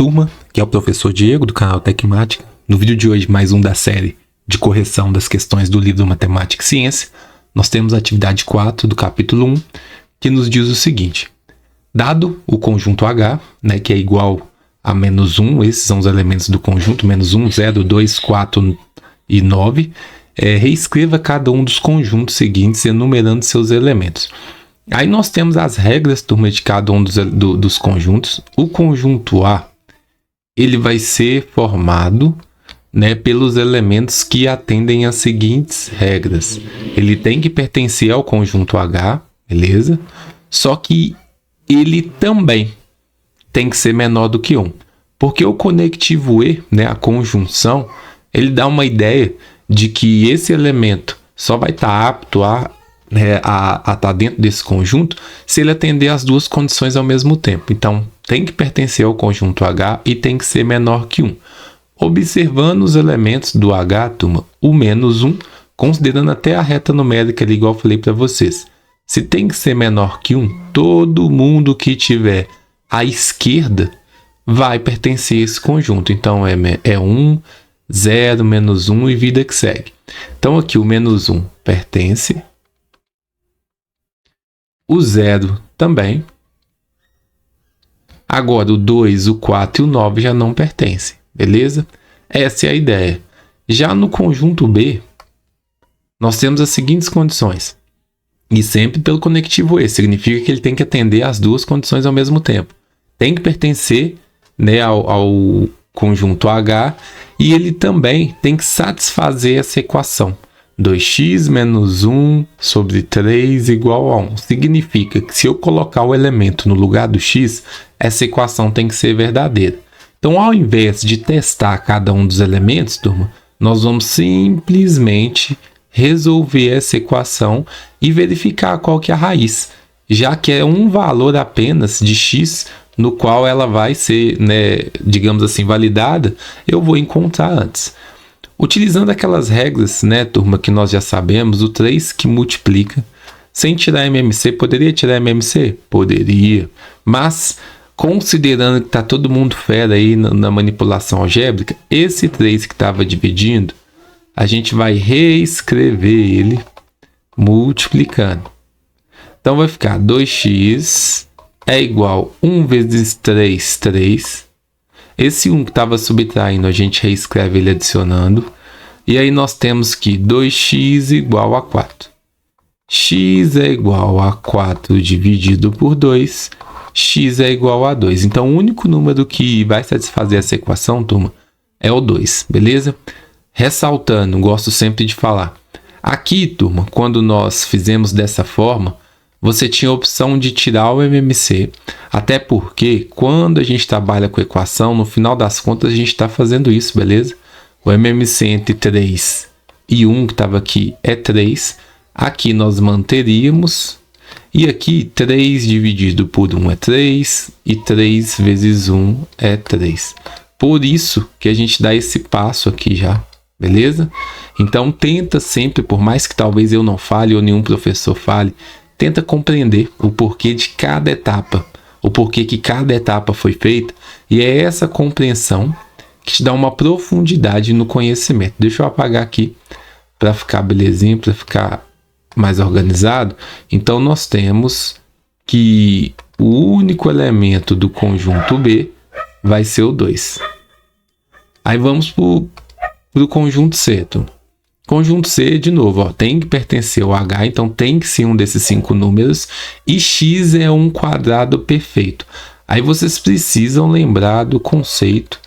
turma, que é o professor Diego do canal Tecmática. No vídeo de hoje, mais um da série de correção das questões do livro Matemática e Ciência. Nós temos a atividade 4 do capítulo 1, que nos diz o seguinte: dado o conjunto H, que é igual a menos 1, esses são os elementos do conjunto, menos 1, 0, 2, 4 e 9, reescreva cada um dos conjuntos seguintes enumerando seus elementos. Aí nós temos as regras, turma, de cada um dos conjuntos. O conjunto A, ele vai ser formado, pelos elementos que atendem às seguintes regras. Ele tem que pertencer ao conjunto H, beleza? Só que ele também tem que ser menor do que 1. Porque o conectivo E, a conjunção, ele dá uma ideia de que esse elemento só vai estar apto a estar dentro desse conjunto se ele atender às duas condições ao mesmo tempo. Então, tem que pertencer ao conjunto H e tem que ser menor que 1. Observando os elementos do H, turma, o menos 1, considerando até a reta numérica ali, igual eu falei para vocês. Se tem que ser menor que 1, todo mundo que tiver à esquerda vai pertencer a esse conjunto. Então, é 1, 0, menos 1 e vida que segue. Então, aqui o menos 1 pertence. O 0 também. Agora, o 2, o 4 e o 9 já não pertencem. Beleza? Essa é a ideia. Já no conjunto B, nós temos as seguintes condições. E sempre pelo conectivo E. Significa que ele tem que atender às duas condições ao mesmo tempo. Tem que pertencer ao conjunto H e ele também tem que satisfazer essa equação. 2x menos 1 sobre 3 igual a 1. Significa que se eu colocar o elemento no lugar do x, essa equação tem que ser verdadeira. Então, ao invés de testar cada um dos elementos, turma, nós vamos simplesmente resolver essa equação e verificar qual que é a raiz, já que é um valor apenas de x no qual ela vai ser, digamos assim, validada, eu vou encontrar antes. Utilizando aquelas regras, turma, que nós já sabemos, o 3 que multiplica, sem tirar MMC, poderia tirar MMC? Poderia, mas considerando que está todo mundo fera aí na manipulação algébrica, esse 3 que estava dividindo, a gente vai reescrever ele multiplicando. Então vai ficar 2x é igual a 1 vezes 3, 3. Esse 1 que estava subtraindo, a gente reescreve ele adicionando. E aí nós temos que 2x igual a 4. X é igual a 4 dividido por 2. X é igual a 2. Então, o único número que vai satisfazer essa equação, turma, é o 2, beleza? Ressaltando, gosto sempre de falar. Aqui, turma, quando nós fizemos dessa forma, você tinha a opção de tirar o MMC, até porque quando a gente trabalha com equação, no final das contas a gente está fazendo isso, beleza? O MMC entre 3 e 1 que estava aqui é 3, aqui nós manteríamos, e aqui 3 dividido por 1 é 3, e 3 vezes 1 é 3. Por isso que a gente dá esse passo aqui já, beleza? Então tenta sempre, por mais que talvez eu não fale ou nenhum professor fale, tenta compreender o porquê de cada etapa, o porquê que cada etapa foi feita, e é essa compreensão que te dá uma profundidade no conhecimento. Deixa eu apagar aqui para ficar belezinho, para ficar mais organizado. Então, nós temos que o único elemento do conjunto B vai ser o 2. Aí vamos para o conjunto C. Conjunto C, de novo, tem que pertencer ao H, então tem que ser um desses 5 números, e x é um quadrado perfeito. Aí vocês precisam lembrar do conceito,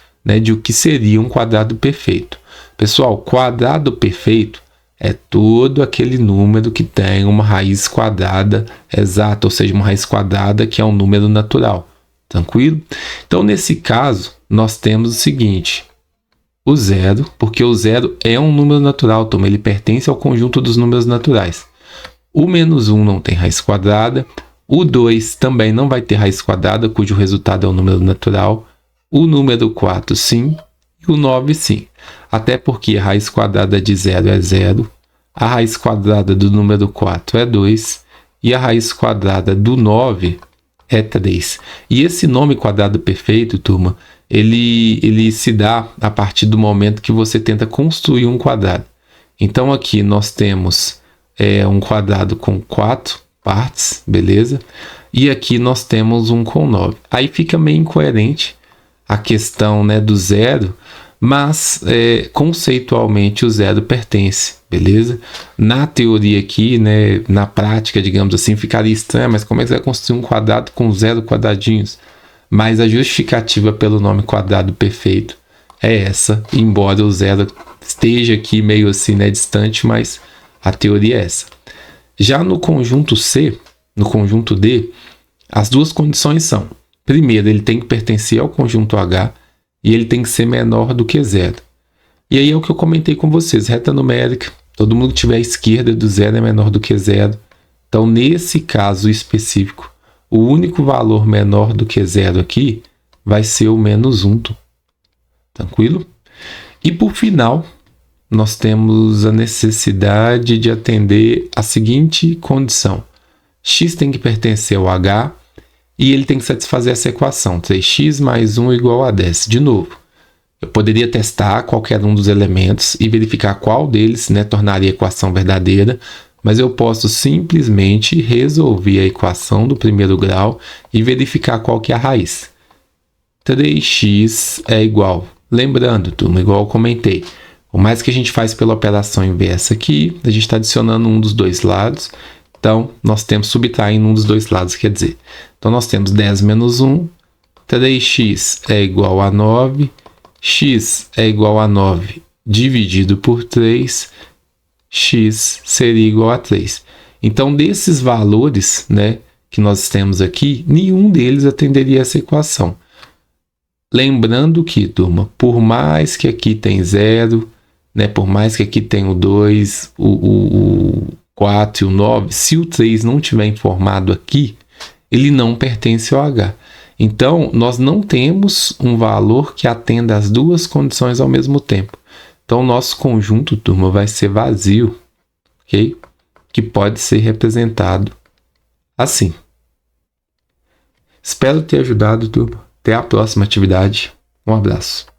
de o que seria um quadrado perfeito. Pessoal, quadrado perfeito é todo aquele número que tem uma raiz quadrada exata, ou seja, uma raiz quadrada que é um número natural. Tranquilo? Então, nesse caso, nós temos o seguinte: o 0, porque o 0 é um número natural, turma, ele pertence ao conjunto dos números naturais. O menos 1 não tem raiz quadrada, o 2 também não vai ter raiz quadrada, cujo resultado é um número natural, o número 4 sim, e o 9 sim. Até porque a raiz quadrada de 0 é 0, a raiz quadrada do número 4 é 2, e a raiz quadrada do 9 é 3. E esse nome quadrado perfeito, turma, ele se dá a partir do momento que você tenta construir um quadrado. Então aqui nós temos um quadrado com 4 partes, beleza? E aqui nós temos um com 9. Aí fica meio incoerente a questão, né, do zero, mas conceitualmente o zero pertence, beleza? Na teoria aqui, né, na prática, digamos assim, ficaria estranho, mas como é que você vai construir um quadrado com 0 quadradinhos? Mas a justificativa pelo nome quadrado perfeito é essa, embora o zero esteja aqui meio assim, né, distante, mas a teoria é essa. Já no conjunto C, no conjunto D, as duas condições são: primeiro, ele tem que pertencer ao conjunto H e ele tem que ser menor do que 0. E aí é o que eu comentei com vocês, reta numérica, todo mundo que tiver à esquerda do 0 é menor do que 0. Então, nesse caso específico, o único valor menor do que 0 aqui vai ser o menos 1. Tranquilo? E por final, nós temos a necessidade de atender a seguinte condição: x tem que pertencer ao h e ele tem que satisfazer essa equação, 3x mais 1 igual a 10. De novo, eu poderia testar qualquer um dos elementos e verificar qual deles, né, tornaria a equação verdadeira, mas eu posso simplesmente resolver a equação do primeiro grau e verificar qual que é a raiz. 3x é igual, lembrando, turma, igual eu comentei, por mais que a gente faz pela operação inversa aqui, a gente está adicionando um dos dois lados, então nós temos subtraindo um dos dois lados, quer dizer. Então nós temos 10 menos 1, 3x é igual a 9, x é igual a 9 dividido por 3, x seria igual a 3. Então, desses valores, né, que nós temos aqui, nenhum deles atenderia essa equação. Lembrando que, turma, por mais que aqui tem 0, né, por mais que aqui tem o 2, o 4 e o 9, se o 3 não tiver informado aqui, ele não pertence ao H. Então, nós não temos um valor que atenda às duas condições ao mesmo tempo. Então, o nosso conjunto, turma, vai ser vazio, ok? Que pode ser representado assim. Espero ter ajudado, turma. Até a próxima atividade. Um abraço.